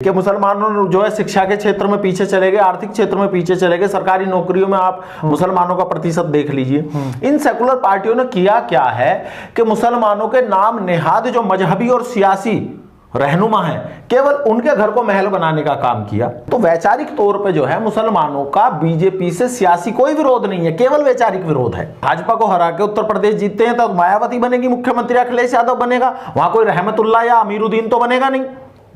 कि मुसलमानों जो है शिक्षा के क्षेत्र में पीछे चले गए, आर्थिक क्षेत्र में पीछे चले गए, सरकारी नौकरियों में आप मुसलमानों का प्रतिशत देख लीजिए। इन सेकुलर पार्टियों ने किया क्या है कि मुसलमानों के नाम नेहाद जो मजहबी और सियासी रहनुमा है, केवल उनके घर को महल बनाने का काम किया। तो वैचारिक तौर पे जो है मुसलमानों का बीजेपी से सियासी कोई विरोध नहीं है, केवल वैचारिक विरोध है। भाजपा को हरा के उत्तर प्रदेश जीतते हैं तो मायावती बनेगी मुख्यमंत्री, अखिलेश यादव बनेगा, वहां कोई रहमतुल्लाह या अमीरुद्दीन तो बनेगा नहीं।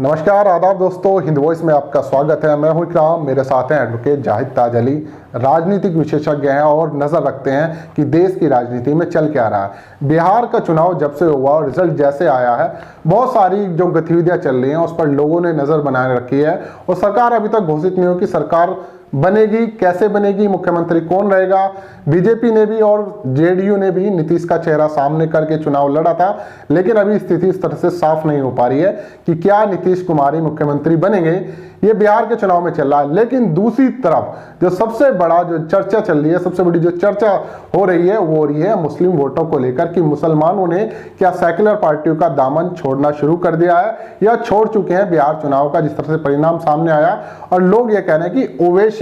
नमस्कार, आदाब दोस्तों, हिंद वॉइस में आपका स्वागत है। मैं हूं इकराम, मेरे साथ हैं एडवोकेट जाहिद ताज अली, राजनीतिक विशेषज्ञ हैं और नज़र रखते हैं कि देश की राजनीति में चल क्या रहा है। बिहार का चुनाव जब से हुआ और रिजल्ट जैसे आया है, बहुत सारी जो गतिविधियां चल रही हैं उस पर लोगों ने नज़र बनाए रखी है और सरकार अभी तक घोषित नहीं हो कि सरकार बनेगी, कैसे बनेगी, मुख्यमंत्री कौन रहेगा। बीजेपी ने भी और जेडीयू ने भी नीतीश का चेहरा सामने करके चुनाव लड़ा था, लेकिन अभी स्थिति इस तरह से साफ नहीं हो पा रही है कि क्या नीतीश कुमार ही मुख्यमंत्री बनेंगे। ये बिहार के चुनाव में चल रहा है। लेकिन दूसरी तरफ जो सबसे बड़ा जो चर्चा चल रही है, सबसे बड़ी जो चर्चा हो रही है वो हो रही है मुस्लिम वोटों को लेकर कि मुसलमानों ने क्या सेकुलर पार्टियों का दामन छोड़ना शुरू कर दिया है या छोड़ चुके हैं बिहार चुनाव का जिस तरह से परिणाम सामने आया। और लोग ये कह रहे हैं कि ओवैसी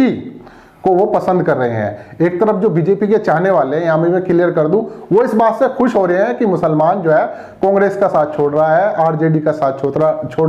को वो पसंद कर रहे हैं। एक तरफ जो बीजेपी के चाहने वाले हैं, यहाँ मैं क्लियर कर दूं, वो इस बात से खुश हो रहे हैं कि मुसलमान जो है कांग्रेस का साथ छोड़ रहा है, आरजेडी का साथ छोड़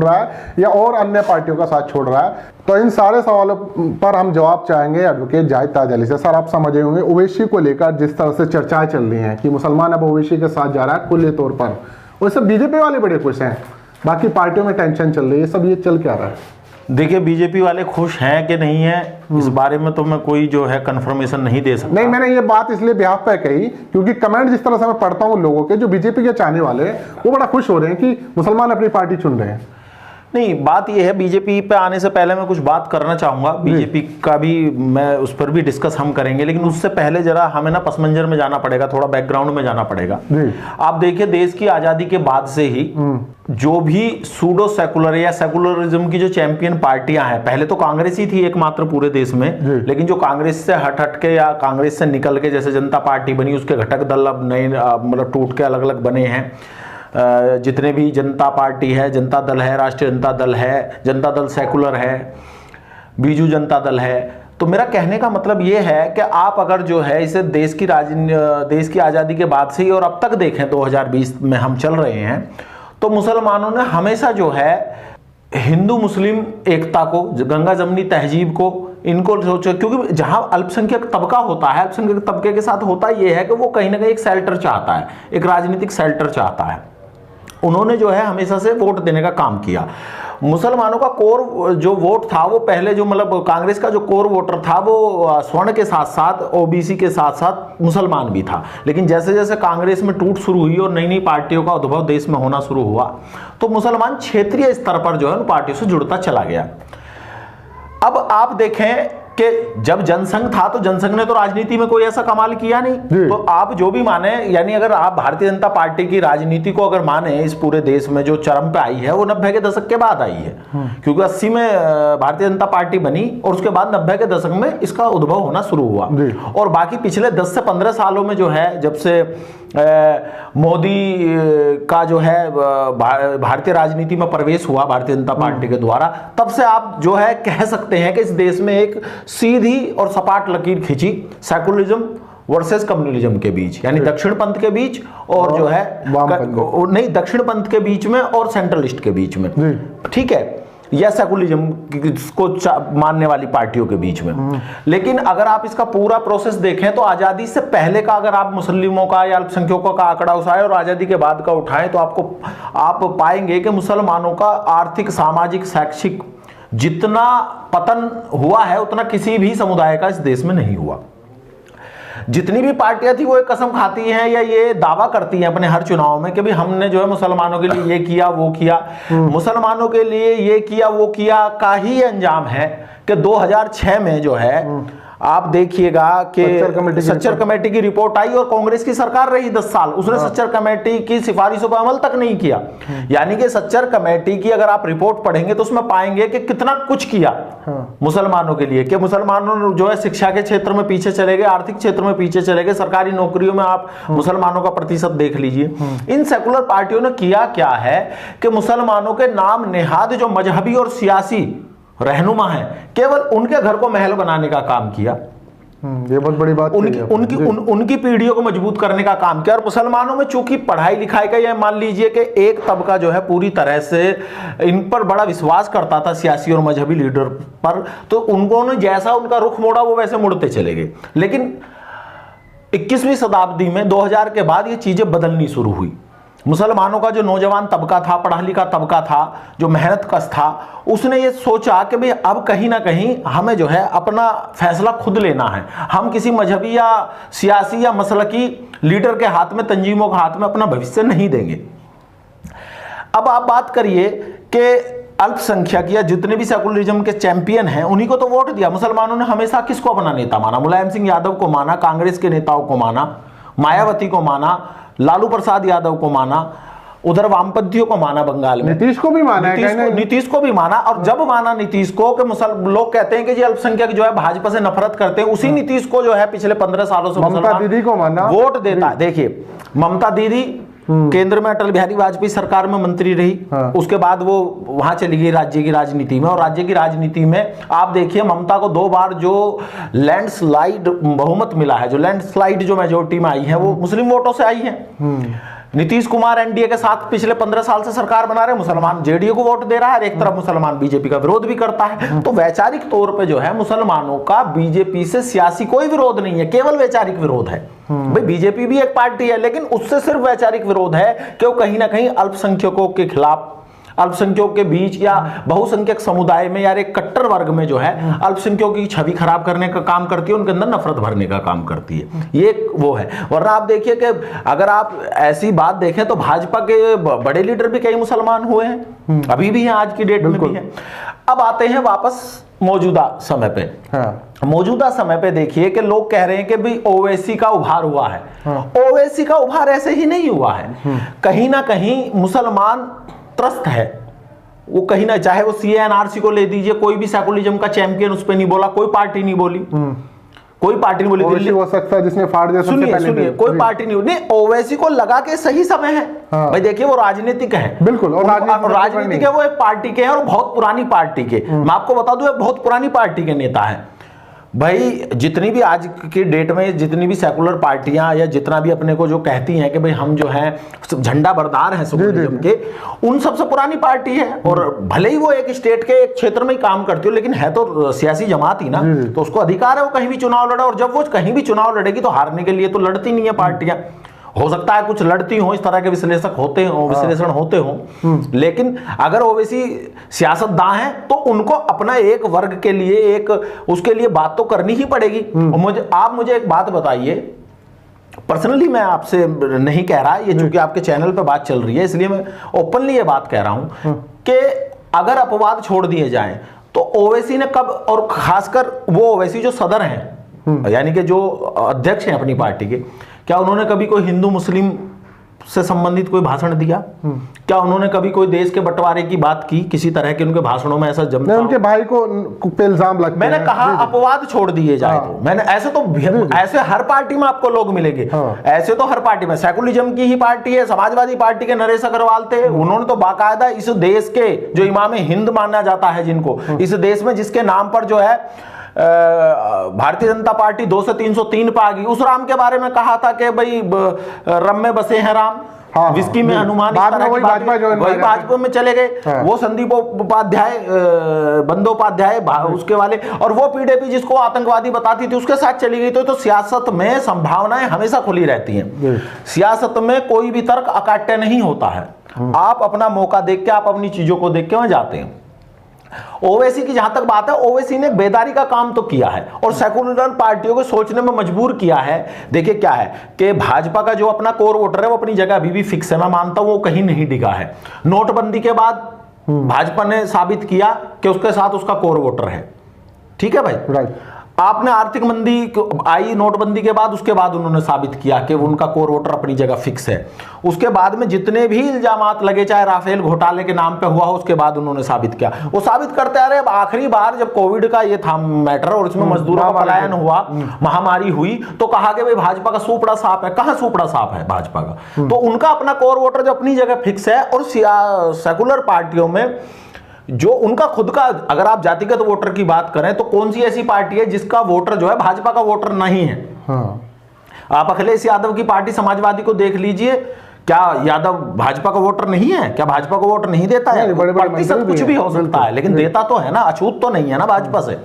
रहा है या और अन्य पार्टियों का साथ छोड़ रहा है। तो इन सारे सवालों पर हम जवाब चाहेंगे एडवोकेट जाहिद ताज अली से। सर, आप समझ रहे होंगे ओवैसी को लेकर जिस तरह से चर्चाएं चल रही हैं कि मुसलमान अब ओवैसी के साथ जा रहा है खुले तौर पर, और सब बीजेपी वाले बड़े खुश हैं, बाकी पार्टियों में टेंशन चल रही है, सब ये चल क्या रहा है? देखिए, बीजेपी वाले खुश हैं कि नहीं है इस बारे में तो मैं कोई जो है कंफर्मेशन नहीं दे सकता। नहीं, मैंने ये बात इसलिए बिहाफ पे कही क्योंकि कमेंट जिस तरह से मैं पढ़ता हूँ लोगों के, जो बीजेपी के चाहने वाले हैं वो बड़ा खुश हो रहे हैं कि मुसलमान अपनी पार्टी चुन रहे हैं। नहीं, बात यह है, बीजेपी पे आने से पहले मैं कुछ बात करना चाहूंगा। बीजेपी का भी मैं उस पर भी डिस्कस हम करेंगे, लेकिन उससे पहले जरा हमें ना पस मंजर में जाना पड़ेगा, थोड़ा बैकग्राउंड में जाना पड़ेगा। आप देखिए, देश की आजादी के बाद से ही जो भी सूडो सेकुलर या सेकुलरिज्म की जो चैंपियन पार्टियां हैं, पहले तो कांग्रेस ही थी एकमात्र पूरे देश में, लेकिन जो कांग्रेस से हट के या कांग्रेस से निकल के जैसे जनता पार्टी बनी, उसके घटक दल अब नए मतलब टूट के अलग अलग बने हैं। जितने भी जनता पार्टी है, जनता दल है, राष्ट्रीय जनता दल है, जनता दल सेकुलर है, बीजू जनता दल है। तो मेरा कहने का मतलब ये है कि आप अगर जो है इसे देश की आज़ादी के बाद से ही और अब तक देखें, 2020 में हम चल रहे हैं, तो मुसलमानों ने हमेशा जो है हिंदू मुस्लिम एकता को, गंगा जमनी तहजीब को, इनको सोचो, क्योंकि जहां अल्पसंख्यक तबका होता है, अल्पसंख्यक तबके के साथ होता यह है कि वो कहीं ना कहीं एक शेल्टर चाहता है, एक राजनीतिक शेल्टर चाहता है। उन्होंने जो है हमेशा से वोट देने का काम किया। मुसलमानों का कोर जो वोट था वो पहले जो मतलब कांग्रेस का जो कोर वोटर था वो स्वर्ण के साथ साथ ओबीसी के साथ साथ मुसलमान भी था। लेकिन जैसे जैसे कांग्रेस में टूट शुरू हुई और नई नई पार्टियों का उद्भव देश में होना शुरू हुआ, तो मुसलमान क्षेत्रीय स्तर पर जो है उन पार्टियों से जुड़ता चला गया। अब आप देखें कि जब जनसंघ था तो जनसंघ ने तो राजनीति में कोई ऐसा कमाल किया नहीं। तो आप जो भी माने, यानी अगर आप भारतीय जनता पार्टी की राजनीति को अगर माने, इस पूरे देश में जो चरम पे आई है वो 90 के दशक के बाद आई है, क्योंकि 80 में भारतीय जनता पार्टी बनी और उसके बाद 90 के दशक में इसका उद्भव होना शुरू हुआ। और बाकी पिछले 10 से 15 सालों में जो है, जब से मोदी का जो है भारतीय राजनीति में प्रवेश हुआ भारतीय जनता पार्टी के द्वारा, तब से आप जो है कह सकते हैं कि इस देश में एक सीधी और सपाट लकीर खींची सेकुलरिज्म वर्सेस कम्युनलिज्म के बीच, यानी दक्षिण पंथ के बीच और जो है नहीं, दक्षिण पंथ के बीच में और सेंट्रलिस्ट के बीच में, ठीक है, या सेकुलरिज्म को मानने वाली पार्टियों के बीच में। लेकिन अगर आप इसका पूरा प्रोसेस देखें तो आजादी से पहले का अगर आप मुस्लिमों का या अल्पसंख्यकों का आंकड़ा उठाएं और आजादी के बाद का उठाएं, तो आप पाएंगे कि मुसलमानों का आर्थिक, सामाजिक, शैक्षिक जितना पतन हुआ है उतना किसी भी समुदाय का इस देश में नहीं हुआ। जितनी भी पार्टियां थी वो एक कसम खाती हैं या ये दावा करती हैं अपने हर चुनाव में कि भी हमने जो है मुसलमानों के लिए ये किया वो किया, मुसलमानों के लिए ये किया वो किया, का ही अंजाम है कि 2006 में जो है आप देखिएगा कि सच्चर कमेटी की रिपोर्ट आई और कांग्रेस की सरकार रही 10 साल, उसने सच्चर कमेटी की सिफारिशों पर अमल तक नहीं किया। यानी कि सच्चर कमेटी की अगर आप रिपोर्ट पढ़ेंगे तो उसमें पाएंगे कि कितना कुछ किया मुसलमानों के लिए, कि मुसलमानों जो है शिक्षा के क्षेत्र में पीछे चले गए, आर्थिक क्षेत्र में पीछे चले गए, सरकारी नौकरियों में आप मुसलमानों का प्रतिशत देख लीजिए। इन सेकुलर पार्टियों ने किया क्या है कि मुसलमानों के नाम नेहाद जो मजहबी और सियासी रहनुमा है, केवल उनके घर को महल बनाने का काम किया। ये बहुत बड़ी बात उनकी पीढ़ियों को मजबूत करने का काम किया। और मुसलमानों में चूंकि पढ़ाई लिखाई का यह मान लीजिए कि एक तबका जो है पूरी तरह से इन पर बड़ा विश्वास करता था, सियासी और मजहबी लीडर पर, तो उन्होंने जैसा उनका रुख मोड़ा वो वैसे मुड़ते चले गए। लेकिन 21वीं शताब्दी में 2000 के बाद ये चीजें बदलनी शुरू हुई। मुसलमानों का जो नौजवान तबका था, पढ़ा लिखा तबका था, जो मेहनत कश था, उसने ये सोचा कि भाई अब कहीं ना कहीं हमें जो है अपना फैसला खुद लेना है। हम किसी मजहबी या सियासी या मसलकी लीडर के हाथ में, तंजीमों के हाथ में अपना भविष्य नहीं देंगे। अब आप बात करिए कि अल्पसंख्यक या जितने भी सेकुलरिज्म के चैंपियन हैं उन्हीं को तो वोट दिया। मुसलमानों ने हमेशा किसको अपना नेता माना? मुलायम सिंह यादव को माना, कांग्रेस के नेताओं को माना, मायावती को माना, लालू प्रसाद यादव को माना, उधर वामपंथियों को माना, बंगाल में नीतीश को भी माना, नीतीश को भी माना। और जब माना नीतीश को कि लोग कहते हैं कि जी अल्पसंख्यक जो है भाजपा से नफरत करते हैं, उसी नीतीश को जो है पिछले 15 सालों से ममता दीदी को माना, वोट देता है। देखिए ममता दीदी केंद्र में अटल बिहारी वाजपेयी सरकार में मंत्री रही, उसके बाद वो वहां चली गई राज्य की राजनीति में। और राज्य की राजनीति में आप देखिए ममता को 2 बार जो लैंडस्लाइड बहुमत मिला है, जो लैंडस्लाइड जो मेजोरिटी में आई है, वो मुस्लिम वोटों से आई है। नीतीश कुमार एनडीए के साथ पिछले 15 साल से सरकार बना रहे, मुसलमान जेडीयू को वोट दे रहा है, एक तरफ मुसलमान बीजेपी का विरोध भी करता है। तो वैचारिक तौर पे जो है मुसलमानों का बीजेपी से सियासी कोई विरोध नहीं है, केवल वैचारिक विरोध है। भाई बीजेपी भी एक पार्टी है, लेकिन उससे सिर्फ वैचारिक विरोध है कि वो कहीं ना कहीं अल्पसंख्यकों के खिलाफ, अल्पसंख्यकों के बीच या बहुसंख्यक समुदाय में या एक कट्टर वर्ग में जो है अल्पसंख्यकों की छवि खराब करने का काम करती है, उनके अंदर नफरत भरने का काम करती है। ये वो है। वरना आप देखिए कि अगर आप ऐसी बात देखें तो भाजपा के बड़े लीडर भी कई मुसलमान हुए हैं, अभी भी हैं, आज की डेट में भी हैं। अब आते हैं वापस मौजूदा समय पे। मौजूदा समय पे देखिए कि लोग कह रहे हैं कि भाई ओवैसी का उभार हुआ है। ओवैसी का उभार ऐसे ही नहीं हुआ है। कहीं ना कहीं मुसलमान त्रस्त है, वो कहीं ना, चाहे वो सीएनआरसी को ले दीजिए, कोई भी सेकुलरिज्म का चैंपियन उस पर नहीं बोला, कोई पार्टी नहीं बोली, कोई पार्टी नहीं बोली। हो सकता है जिसने फाड़ दिया सबसे पहले। सुनिए, कोई पार्टी नहीं, ओवैसी को लगा के सही समय है। भाई देखिए वो राजनीतिक है, बिल्कुल, और राजनीतिक है, वो एक पार्टी के हैं और बहुत पुरानी पार्टी के। मैं आपको बता दूं, बहुत पुरानी पार्टी के नेता है। भाई जितनी भी आज की डेट में जितनी भी सेकुलर पार्टियां या जितना भी अपने को जो कहती हैं कि भाई हम जो हैं झंडा बरदार हैं सेकुलरिज्म के, उन सबसे पुरानी पार्टी है। और भले ही वो एक स्टेट के एक क्षेत्र में ही काम करती हो, लेकिन है तो सियासी जमात ही ना, तो उसको अधिकार है वो कहीं भी चुनाव लड़े। और जब वो कहीं भी चुनाव लड़ेगी तो हारने के लिए तो लड़ती नहीं है पार्टियां। हो सकता है कुछ लड़ती हो, इस तरह के विश्लेषक होते हो, विश्लेषण होते हो, लेकिन अगर ओवैसी सियासतदान है तो उनको अपना एक वर्ग के लिए एक उसके लिए बात तो करनी ही पड़ेगी। आप मुझे एक बात बताइए, पर्सनली मैं आपसे नहीं कह रहा, ये चूंकि आपके चैनल पे बात चल रही है इसलिए मैं ओपनली ये बात कह रहा हूं कि अगर अपवाद छोड़ दिए जाएं तो ओवैसी ने कब, और खासकर वो ओवैसी जो सदर हैं यानी कि जो अध्यक्ष हैं अपनी पार्टी के, क्या उन्होंने कभी कोई हिंदू मुस्लिम से संबंधित कोई भाषण दिया? क्या उन्होंने कभी कोई देश के बंटवारे की बात की? किसी तरह के उनके भाषणों में ऐसा जमता उनके भाई को पे इल्जाम लगते मैंने कहा अपवाद छोड़ दिए जाए तो मैंने ऐसे हर पार्टी में आपको लोग मिलेंगे। ऐसे तो हर पार्टी में, सेकुलरिज्म की ही पार्टी है, समाजवादी पार्टी के नरेश अग्रवाल थे, उन्होंने तो बाकायदा इस देश के जो इमाम हिंद माना जाता है जिनको, इस देश में जिसके नाम पर जो है भारतीय जनता पार्टी 2 से 303 पे आ गई, उस राम के बारे में कहा था कि भाई रम में बसे हैं राम, विस्की में हनुमान, वही भाजपा में चले गए। वो संदीप उपाध्याय, बंदोपाध्याय उसके वाले, और वो पीडीपी जिसको आतंकवादी बताती थी उसके साथ चली गई। तो सियासत में संभावनाएं हमेशा खुली रहती हैं। सियासत में कोई भी तर्क अकाट्य नहीं होता है। आप अपना मौका देख के, आप अपनी चीजों को देख के वहां जाते हैं। ओवैसी की जहां तक बात है, ओवैसी ने बेदारी का काम तो किया है और सेकुलर पार्टियों को सोचने में मजबूर किया है। देखिए क्या है कि भाजपा का जो अपना कोर वोटर है वो अपनी जगह अभी भी फिक्स है, मैं मानता हूं वो कहीं नहीं डिगा है। नोटबंदी के बाद भाजपा ने साबित किया कि उसके साथ उसका कोर वोटर है। ठीक है भाई, आपने आर्थिक मंदी आई नोटबंदी के बाद, उसके बाद उन्होंने साबित किया कि उनका कोर वोटर अपनी जगह फिक्स है। उसके बाद में जितने भी इल्जामात लगे, चाहे राफेल घोटाले के नाम पे हुआ हो, उसके बाद उन्होंने साबित किया। वो साबित करते आ रहे। अब आखिरी बार जब कोविड का ये था मैटर और इसमें मजदूरों का पलायन हुआ, महामारी हुई, तो कहा कि भाई भाजपा का सूपड़ा साफ है। कहां सूपड़ा साफ है भाजपा का? तो उनका अपना कोर वोटर जो अपनी जगह फिक्स है। और सेकुलर पार्टियों में जो उनका खुद का, अगर आप जातिगत वोटर की बात करें तो कौन सी ऐसी पार्टी है जिसका वोटर जो है भाजपा का वोटर नहीं है? हाँ। आप अखिलेश यादव की पार्टी समाजवादी को देख लीजिए, क्या यादव भाजपा का वोटर नहीं है? क्या भाजपा को वोट नहीं देता है? प्रतिशत कुछ भी हो सकता है, लेकिन देता तो है ना, अछूत तो नहीं है ना भाजपा से।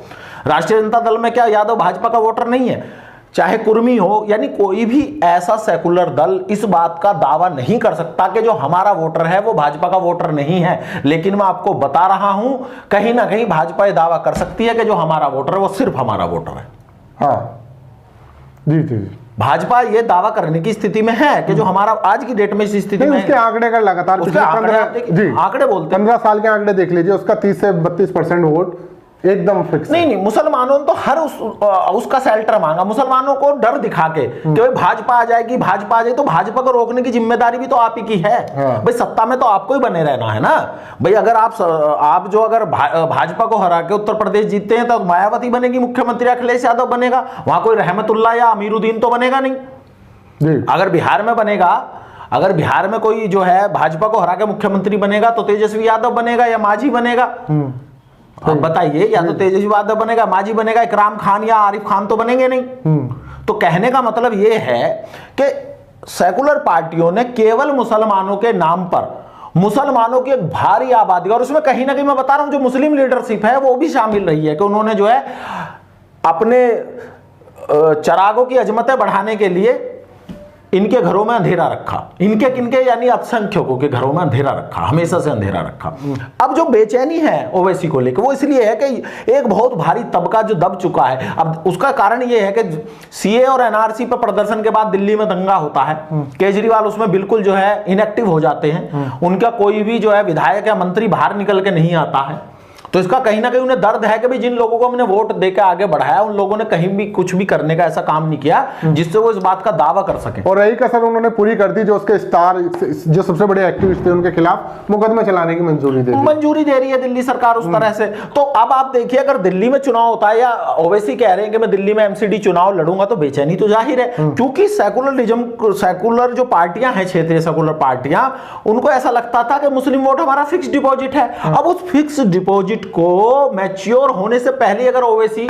राष्ट्रीय जनता दल में क्या यादव भाजपा का वोटर नहीं है? चाहे कुर्मी हो, यानी कोई भी ऐसा सेकुलर दल इस बात का दावा नहीं कर सकता कि जो हमारा वोटर है वो भाजपा का वोटर नहीं है। लेकिन मैं आपको बता रहा हूं, कहीं ना कहीं भाजपा ये दावा कर सकती है कि जो हमारा वोटर है वो सिर्फ हमारा वोटर है। हाँ जी जी। भाजपा ये दावा करने की स्थिति में है कि जो हमारा आज की डेट में इस स्थिति में उसके आंकड़े का लगातार आंकड़े बोलते 15 साल के आंकड़े देख लीजिए, उसका 30 से 32% वोट एकदम फिक्स। नहीं, मुसलमानों ने तो हर उसका शेल्टर मांगा, मुसलमानों को डर दिखा के कि भाई भाजपा आ जाएगी, भाजपा आ जाए, तो भाजपा को रोकने की जिम्मेदारी भी तो आप ही की है। हाँ। भाई सत्ता में तो आपको ही बने रहना है ना भाई। अगर आप जो अगर भाजपा को हरा के उत्तर प्रदेश जीतते हैं तो मायावती बनेगी मुख्यमंत्री, अखिलेश यादव बनेगा, वहां कोई रहमतुल्लाह या अमीरुद्दीन तो बनेगा नहीं जी। अगर बिहार में बनेगा, अगर बिहार में कोई जो है भाजपा को हरा के मुख्यमंत्री बनेगा तो तेजस्वी यादव बनेगा या मांझी बनेगा? आप बताइए, या तो तेजस्वी यादव बनेगा, मांझी बनेगा, इकराम खान या आरिफ खान तो बनेंगे नहीं। तो कहने का मतलब यह है कि सेकुलर पार्टियों ने केवल मुसलमानों के नाम पर, मुसलमानों की एक भारी आबादी, और उसमें कहीं ना कहीं मैं बता रहा हूं जो मुस्लिम लीडरशिप है वो भी शामिल रही है कि उन्होंने जो है अपने चरागों की अजमतें बढ़ाने के लिए इनके घरों में अंधेरा रखा, इनके किनके यानी अल्पसंख्यकों के घरों में अंधेरा रखा, हमेशा से अंधेरा रखा। अब जो बेचैनी है ओवैसी को लेकर वो इसलिए है कि एक बहुत भारी तबका जो दब चुका है। अब उसका कारण ये है कि सीए और एनआरसी पर प्रदर्शन के बाद दिल्ली में दंगा होता है, केजरीवाल उसमें बिल्कुल जो है इनएक्टिव हो जाते हैं, उनका कोई भी जो है विधायक या मंत्री बाहर निकल के नहीं आता है। तो इसका कहीं ना कहीं उन्हें दर्द है कि भाई जिन लोगों को हमने वोट देकर आगे बढ़ाया उन लोगों ने कहीं भी कुछ भी करने का ऐसा काम नहीं किया जिससे वो इस बात का दावा कर सके। और यही कसर उन्होंने पूरी कर दी, जो उसके स्टार जो सबसे बड़े एक्टिविस्ट थे उनके खिलाफ मुकदमे चलाने की मंजूरी दे रही है दिल्ली सरकार उस तरह से। तो अब आप देखिए, अगर दिल्ली में चुनाव होता है या ओवैसी कह रहे हैं कि मैं दिल्ली में एमसीडी चुनाव लड़ूंगा, तो बेचैनी तो जाहिर है, क्योंकि सेकुलर जो पार्टियां हैं, क्षेत्रीय सेकुलर पार्टियां, उनको ऐसा लगता था कि मुस्लिम वोट हमारा फिक्स डिपॉजिट है। अब उस फिक्स डिपॉजिट को मैच्योर होने से पहले अगर ओवैसी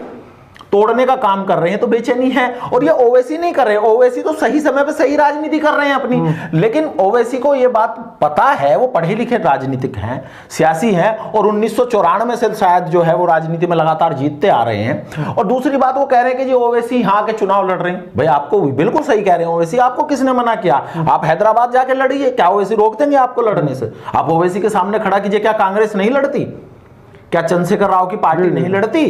तोड़ने का काम कर रहे हैं तो बेचैनी है। और ये ओवैसी नहीं कर रहे, ओवैसी तो सही समय पे सही राजनीति कर रहे हैं अपनी, लेकिन ओवैसी को ये बात पता है, वो पढ़े लिखे राजनीतिक हैं, सियासी हैं, और 1994 से शायद जो है वो राजनीति में लगातार जीतते आ रहे हैं। और दूसरी बात वो कह रहे हैं कि जी ओवैसी यहाँ के चुनाव लड़ रहे हैं। भाई आपको बिल्कुल सही कह रहे हैं ओवैसी, आपको किसने मना किया? आप हैदराबाद जाके लड़िए, क्या ओवैसी रोक देंगे आपको लड़ने से? आप ओवैसी के सामने खड़ा कीजिए, क्या कांग्रेस नहीं लड़ती? क्या चंद्रशेखर राव की पार्टी नहीं लड़ती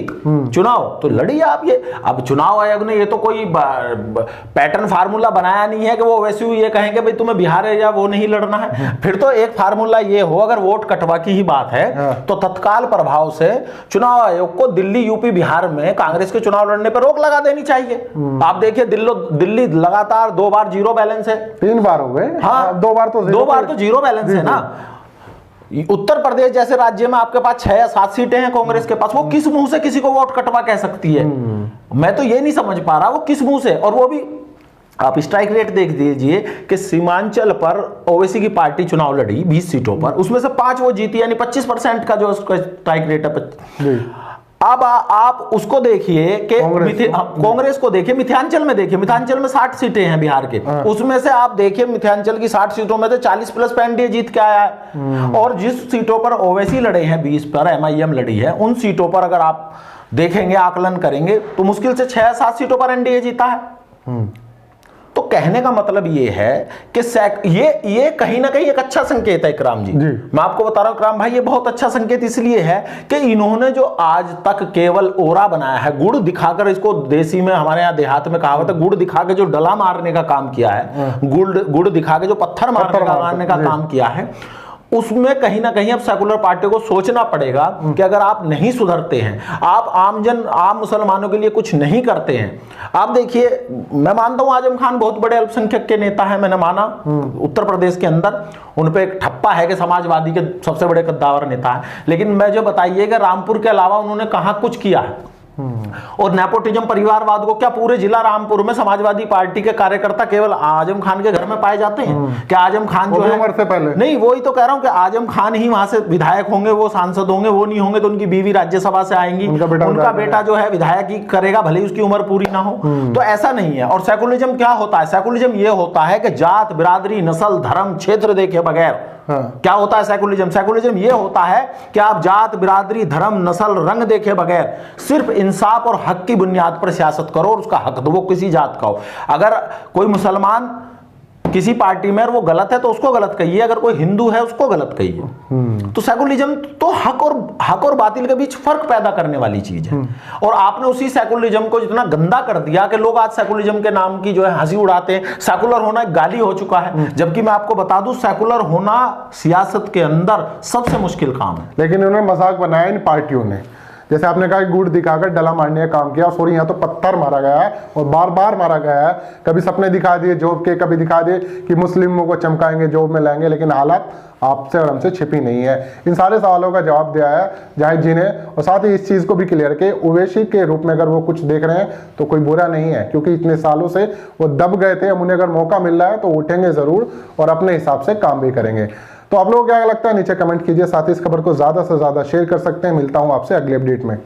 चुनाव? तो लड़िए आप। ये अब चुनाव आयोग ने ये तो कोई पैटर्न फार्मूला बनाया नहीं है कि वो वैसे ही ये कहेंगे भाई तुम्हें बिहार है या वो नहीं लड़ना है। फिर तो एक फार्मूला ये हो, अगर वोट कटवा की ही बात है तो तत्काल प्रभाव से चुनाव आयोग को दिल्ली, यूपी, बिहार में कांग्रेस के चुनाव लड़ने पर रोक लगा देनी चाहिए। आप देखिए दिल्ली लगातार 2 बार जीरो बैलेंस है, 3 बार हो गए। हाँ, 2 बार तो जीरो बैलेंस है ना। उत्तर प्रदेश जैसे राज्य में आपके पास 6 या 7 सीटें हैं कांग्रेस के पास, वो किस मुंह से किसी को वोट कटवा कह सकती है? मैं तो ये नहीं समझ पा रहा वो किस मुंह से। और वो भी आप स्ट्राइक रेट देख दीजिए कि सीमांचल पर ओवैसी की पार्टी चुनाव लड़ी 20 सीटों पर, उसमें से 5 वो जीती, यानी 25% का जो उसका स्ट्राइक रेट है। अब आप उसको देखिए कि कांग्रेस को देखिए, मिथिलांचल में देखिए, मिथिलांचल में 60 सीटें हैं बिहार के, उसमें से आप देखिए मिथिलांचल की 60 सीटों में से 40+ पे एनडीए जीत के आया है। और जिस सीटों पर ओवैसी लड़े हैं, 20 पर एमआईएम लड़ी है, उन सीटों पर अगर आप देखेंगे, आकलन करेंगे तो मुश्किल से 6 या 7 सीटों पर एनडीए जीता है। तो कहने का मतलब ये है कि ये कहीं ना कहीं एक अच्छा संकेत है इकराम जी। मैं आपको बता रहा हूं इकराम भाई, ये बहुत अच्छा संकेत इसलिए है कि इन्होंने जो आज तक केवल ओरा बनाया है, गुड़ दिखाकर, इसको देसी में हमारे यहाँ देहात में कहावत है, गुड़ दिखा के जो डला मारने का काम किया है, गुड़ दिखा के जो पत्थर मारने का काम किया है, उसमें कहीं ना कहीं अब सेकुलर पार्टी को सोचना पड़ेगा कि अगर आप नहीं सुधरते हैं, आप आम मुसलमानों के लिए कुछ नहीं करते हैं। आप देखिए, मैं मानता हूं आजम खान बहुत बड़े अल्पसंख्यक के नेता है, मैंने माना उत्तर प्रदेश के अंदर उन पे एक ठप्पा है कि समाजवादी के सबसे बड़े कद्दावर नेता है, लेकिन मुझे बताइए कि रामपुर के अलावा उन्होंने कहां कुछ किया है? और नेपोटिज्म परिवारवाद को क्या पूरे जिला रामपुर में समाजवादी पार्टी के कार्यकर्ता केवल आजम खान के घर में पाए जाते हैं? क्या आजम खान जो है, से पहले नहीं, वही तो कह रहा हूं कि आजम खान ही वहां से विधायक होंगे, वो सांसद होंगे, वो नहीं होंगे तो उनकी बीवी राज्यसभा से आएंगी, उनका बेटा जो है विधायक ही करेगा, भले ही उसकी उम्र पूरी ना हो। तो ऐसा नहीं है। और सेकुलरिज्म क्या होता है? सेकुलरिज्म ये होता है कि जात, बिरादरी, नस्ल, धर्म, क्षेत्र देखे बगैर क्या होता है सेकुलरिज्म? सेकुलरिज्म ये होता है कि आप जात, बिरादरी, धर्म, नस्ल, रंग देखे बगैर सिर्फ इंसाफ और हक की बुनियाद पर सियासत करो, और उसका हक दो, वो किसी जात का हो। अगर कोई मुसलमान किसी पार्टी में वो गलत है तो उसको गलत कहिए, अगर कोई हिंदू है उसको गलत कहिए। तो सेकुलरिज्म तो हक और बातिल के बीच फर्क पैदा करने वाली चीज है। और आपने उसी सेकुलरिज्म को इतना गंदा कर दिया कि लोग आज सेकुलरिज्म के नाम की जो है हंसी उड़ाते हैं। सेकुलर होना एक गाली हो चुका है, जबकि मैं आपको बता दूं सेकुलर होना सियासत के अंदर सबसे मुश्किल काम है। लेकिन उन्होंने मजाक बनाया इन पार्टियों ने, जैसे आपने कहा गुड़ दिखाकर डला मारने का काम किया। सॉरी, यहाँ तो पत्थर मारा गया है और बार बार मारा गया है। कभी सपने दिखा दिए जॉब के, कभी दिखा दिए कि मुस्लिमों को चमकाएंगे, जॉब में लाएंगे, लेकिन हालात आपसे और हमसे छिपी नहीं है। इन सारे सवालों का जवाब दिया है जाहिद जी ने, और साथ ही इस चीज़ को भी क्लियर कि ओवैसी के रूप में अगर वो कुछ देख रहे हैं तो कोई बुरा नहीं है, क्योंकि इतने सालों से वो दब गए थे। अब उन्हें अगर मौका मिल रहा है तो उठेंगे ज़रूर और अपने हिसाब से काम भी करेंगे। तो आप लोगों को क्या लगता है नीचे कमेंट कीजिए, साथ ही इस खबर को ज़्यादा से ज़्यादा शेयर कर सकते हैं। मिलता हूँ आपसे अगले अपडेट में।